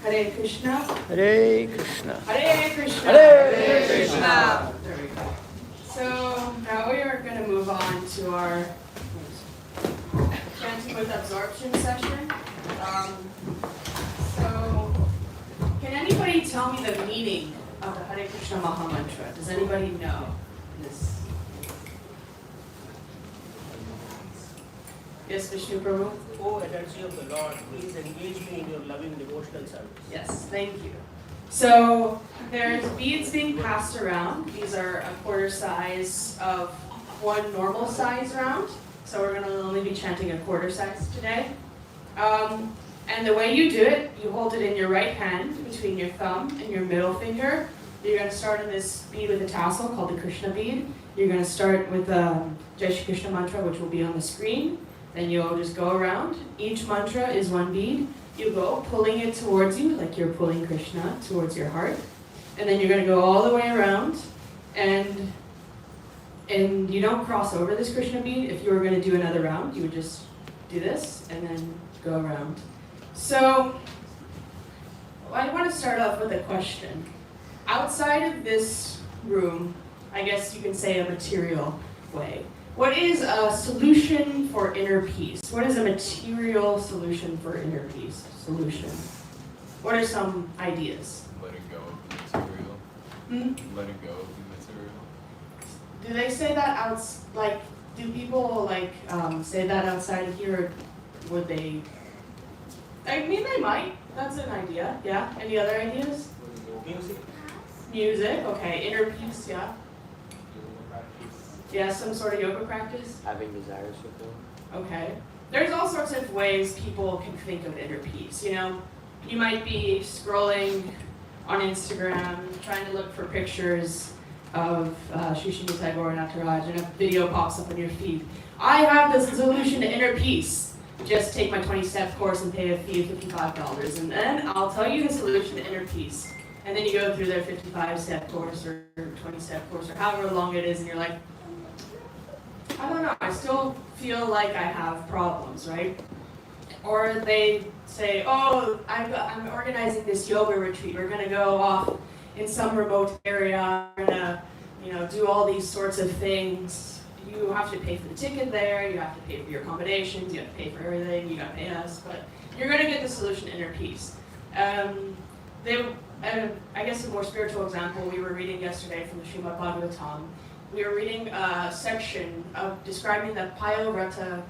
Hare Krishna. Hare Krishna. Hare Krishna. Hare Krishna. There we go. So now we are going to move on to our Chanting with Absorption session. So can anybody tell me the meaning of the Hare Krishna Maha Mantra? Does anybody know this? Yes, Vishnu Prabhu? O energy of the Lord, please engage me in your loving devotional service. Yes, thank you. So there's beads being passed around. These are a quarter size of one normal size round. So we're going to only be chanting a quarter size today. And the way you do it, you hold it in your right hand between your thumb and your middle finger. You're going to start in this bead with a tassel called the Krishna bead. You're going to start with the Jai Shri Krishna mantra, which will be on the screen. Then you'll just go around. Each mantra is one bead. You go pulling it towards you, like you're pulling Krishna towards your heart. And then you're going to go all the way around. And you don't cross over this Krishna bead. If you were going to do another round, you would just do this and then go around. So I want to start off with a question. Outside of this room, I guess you can say a material way, what is a solution for inner peace? What is a material solution for inner peace? Solution. What are some ideas? Letting go of the material. Letting go of the material. Do they say that do people say that outside of here, or would they? I mean, they might. That's an idea. Yeah. Any other ideas? Music. Music. Okay. Inner peace. Yeah. Yeah, some sort of yoga practice. Having desires fulfilled. Okay. There's all sorts of ways people can think of inner peace. You know, you might be scrolling on Instagram, trying to look for pictures of Srishti Tagore and Nataraj, and a video pops up on your feed. I have the solution to inner peace. Just take my 20-step course and pay a fee of $55, and then I'll tell you the solution to inner peace. And then you go through their 55-step course or 20-step course or however long it is, and you're like, I don't know, I still feel like I have problems, right? Or they say, oh, I'm organizing this yoga retreat. We're going to go off in some remote area. We're going to, do all these sorts of things. You have to pay for the ticket there. You have to pay for your accommodations. You have to pay for everything. You got to pay us. But you're going to get the solution to inner peace. I guess a more spiritual example we were reading yesterday from the Srimad Bhagavatam. We were reading a section of describing the Payavrata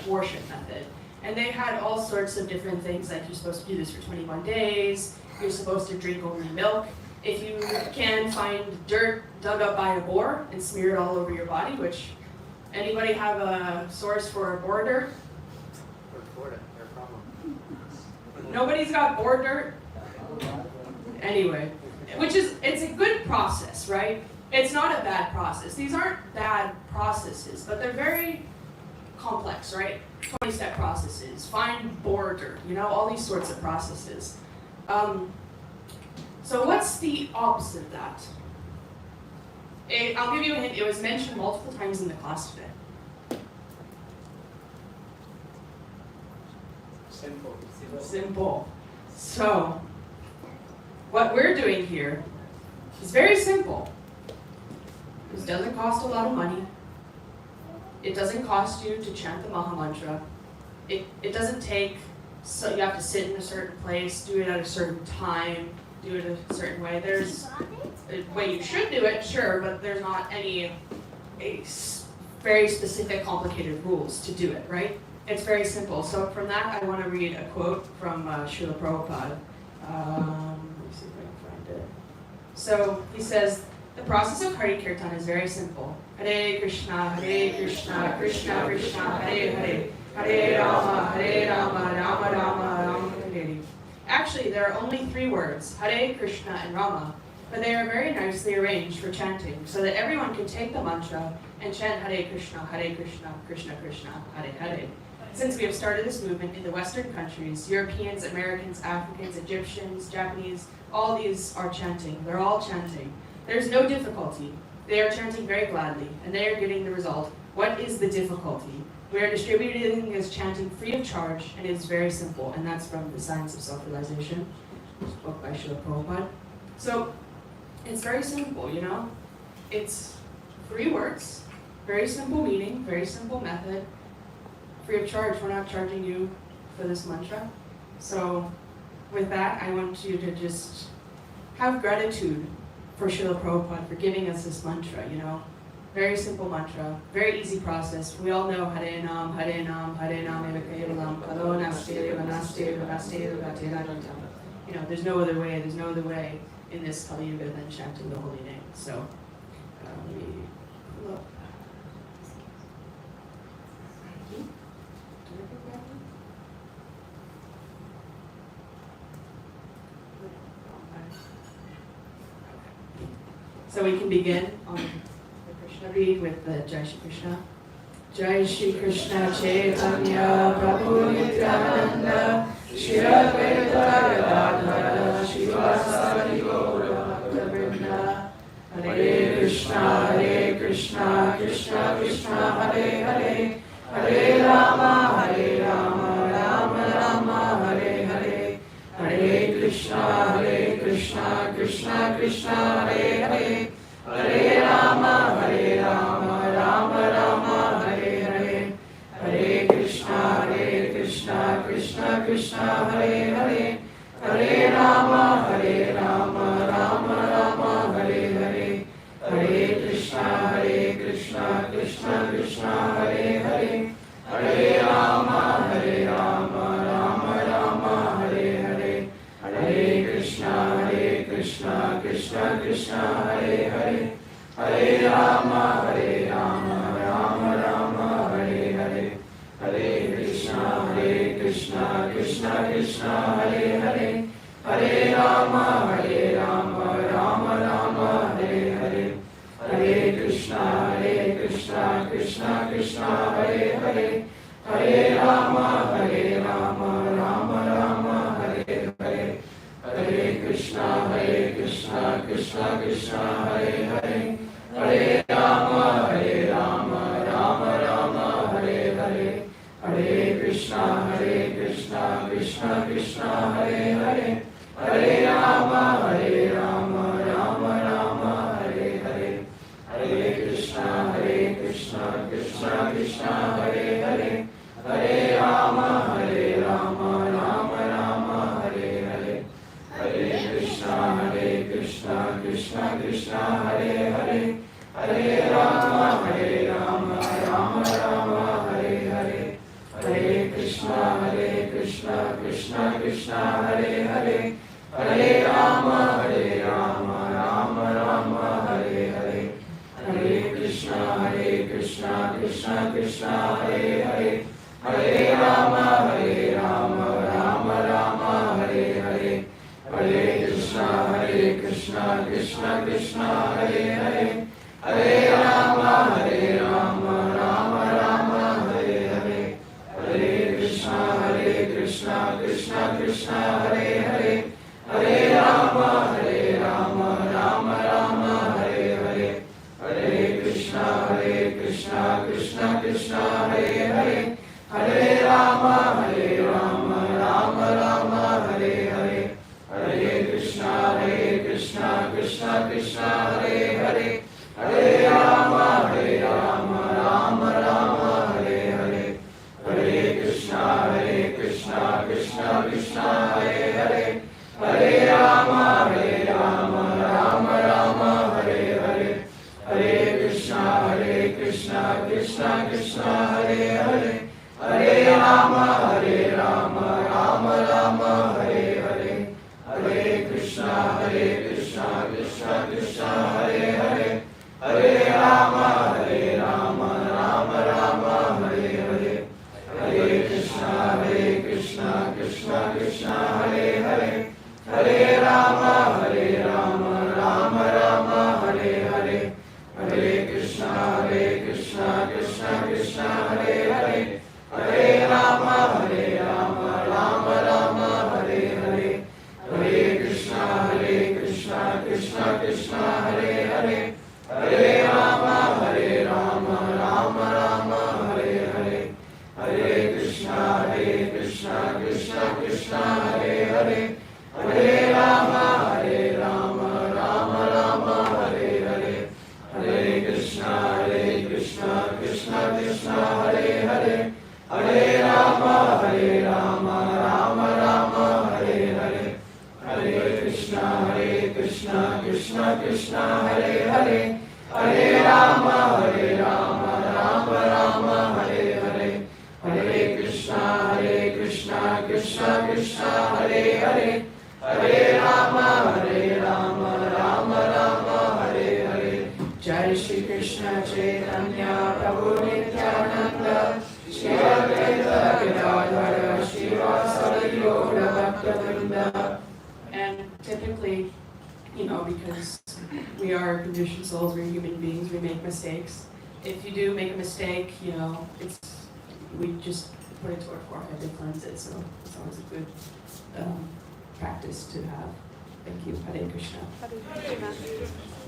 worship method. And they had all sorts of different things, like you're supposed to do this for 21 days, you're supposed to drink only milk. If you can find dirt dug up by a boar and smear it all over your body, which, anybody have a source for a boar dirt? Nobody's got boar dirt? Anyway, it's a good process, right? It's not a bad process. These aren't bad processes, but they're very complex, right? 20-step processes, find border, all these sorts of processes. So what's the opposite of that? I'll give you a hint. It was mentioned multiple times in the class today. Simple. So what we're doing here is very simple. This doesn't cost a lot of money. It doesn't cost you to chant the Maha Mantra. It doesn't take, so you have to sit in a certain place, do it at a certain time, do it a certain way. There's a way you should do it, sure, but there's not any very specific, complicated rules to do it, right? It's very simple. So from that, I want to read a quote from Srila Prabhupada. Let me see if I can find it. So he says, the process of Hari Kirtan is very simple. Hare Krishna, Krishna Krishna, Hare Hare, Hare Rama, Rama Rama, Hare. Actually, there are only 3 words, Hare Krishna and Rama, but they are very nicely arranged for chanting, so that everyone can take the mantra and chant Hare Krishna, Krishna Krishna, Hare Hare. Since we have started this movement in the Western countries, Europeans, Americans, Africans, Egyptians, Japanese, all these are chanting. They're all chanting. There's no difficulty. They are chanting very gladly, and they are getting the result What is the difficulty? We are distributing this chanting free of charge, and it is very simple, and that's from The Science of Self-Realization, this book by Srila Prabhupada. So, it's very simple, you know? It's 3 words, very simple meaning, very simple method, free of charge. We're not charging you for this mantra. So, with that, I want you to just have gratitude for Srila Prabhupada for giving us this mantra, you know? Very simple mantra, very easy process. We all know Hare Nam, Hare Nam, Hare Nam, Eva Kevalam, Kalo Naste, Eva Naste, Eva Naste, Eva Gatena. You know, there's no other way in this Kali Yuga than chanting the holy name. So, let me pull up. So we can begin on the Krishna read with the Jai Shri Krishna. Jai Shri Krishna Chaitanya Prabhu Nityananda Shri Advaita Gadadhara Srivasadi Gaura Bhakta Hare Krishna Krishna Krishna Hare Hare Hare Rama Rama Rama Hare Hare Hare Krishna Krishna Krishna Hare Hare Hare Rama Rama Rama Hare Hare Hare Krishna Krishna Krishna Hare Hare Hare Rama Rama Rama Hare Hare Hare Krishna Krishna Krishna Hare Hare Hare Rama Rama Rama Hare Hare Hare Krishna Krishna Krishna Hare Hare Hare Rama Rama Rama Hare Hare Hare Krishna Krishna Krishna Hare Hare Hare Rama Rama Rama Hare Hare Hare Krishna Krishna Krishna Hare Hare Hare Rama Rama Rama Hare Hare Hare Krishna Krishna Krishna Hare Hare Hare Rama Rama Rama Hare Hare Hare Krishna Krishna Krishna Hare Hare Hare Rama Rama Rama Hare Hare Hare Krishna Krishna Krishna Hare Hare Hare Rama Rama Rama Hare Hare Hare Krishna Krishna Krishna Hare Hare Hare Rama Rama Rama Hare Hare Hare Krishna Krishna Krishna Hare Hare Hare Rama Rama Rama Hare Hare Hare Krishna Krishna Krishna Hare Hare Hare Rama Rama Rama Hare Hare Hare Krishna Krishna Krishna Hare Hare Hare Rama Rama Rama Hare Hare Hare Krishna Krishna Krishna Hare Hare Hare Rama Rama Rama Hare Hare Hare Krishna Krishna Krishna Hare Hare Hare Rama Rama Rama Hare Hare Hare Krishna Krishna Krishna Hare Hare Hare Rama Rama Rama Hare Hare Hare Krishna Krishna Krishna Hare Hare Hare Rama Rama Rama Hare Hare Hare Krishna Krishna Krishna Hare Hare Hare Rama Rama Rama Hare Hare Hare Krishna Krishna Krishna Hare Hare Hare Rama Rama Rama Hare Hare Hare Krishna Krishna Krishna Hare Hare Hare Rama Rama Rama Hare Hare Hare Krishna Krishna Krishna Hare Hare Hare Rama Rama Rama Hare Hare Hare Krishna Krishna Krishna Hare Hare Hare Rama Rama Rama Krishna, Hare Hare, Hare Rama, Rama Rama, Hare Hare, Hare Krishna, Krishna Krishna, Hare Hare, Hare Rama, Rama Rama, Hare Hare, Hare Krishna, Krishna Krishna, Hare Hare, Hare Rama, Rama Rama, Hare Hare, Hare Krishna, Krishna Krishna, Hare Hare, Hare Rama, Rama Rama, Hare Hare. Jai Shri Krishna Chaitanya Prabhu Nityananda, Shri Advaita Gadadhara Srivasadi Gaura Bhakta. And typically, because we are conditioned souls, we're human beings, we make mistakes. If you do make a mistake, we just put it to our forehead to cleanse it. So it's always a good practice to have. Thank you. Hare Krishna. Hare Krishna.